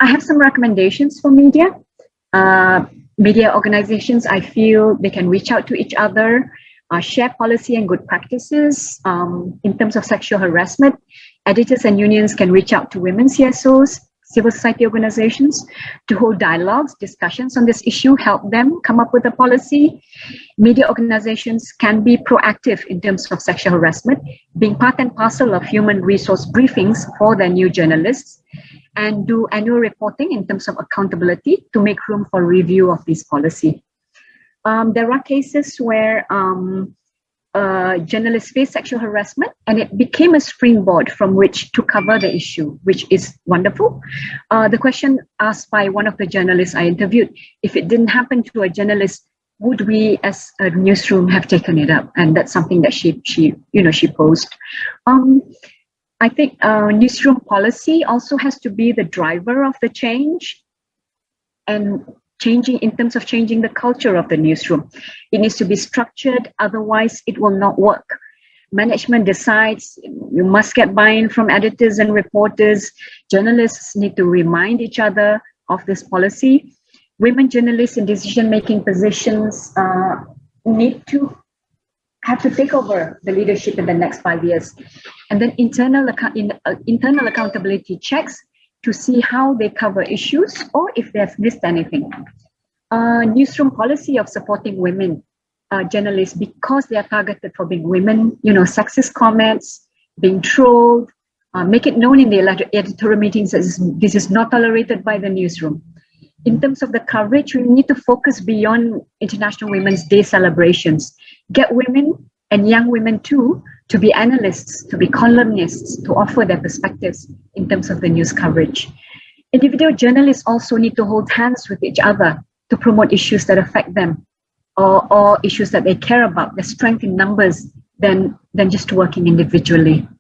I have some recommendations for media. Media organizations, I feel they can reach out to each other, share policy and good practices. In terms of sexual harassment, editors and unions can reach out to women CSOs, civil society organizations, to hold dialogues, discussions on this issue, help them come up with a policy. Media organizations can be proactive in terms of sexual harassment, being part and parcel of human resource briefings for their new journalists, and do annual reporting in terms of accountability to make room for review of this policy. There are cases where journalists face sexual harassment and it became a springboard from which to cover the issue, which is wonderful. The question asked by one of the journalists I interviewed, if it didn't happen to a journalist, would we as a newsroom have taken it up? And that's something that she posed. I think newsroom policy also has to be the driver of the change, and changing in terms of changing the culture of the newsroom. It needs to be structured, otherwise it will not work. Management decides, you must get buy-in from editors and reporters. Journalists need to remind each other of this policy. Women journalists in decision-making positions need to have to take over the leadership in the next 5 years. And then internal accountability checks to see how they cover issues or if they have missed anything. Newsroom policy of supporting women journalists because they are targeted for being women, sexist comments, being trolled, make it known in the editorial meetings that this is not tolerated by the newsroom. In terms of the coverage, we need to focus beyond International Women's Day celebrations. Get women and young women too to be analysts, to be columnists, to offer their perspectives in terms of the news coverage. Individual journalists also need to hold hands with each other to promote issues that affect them or issues that they care about. There's strength in numbers than just working individually.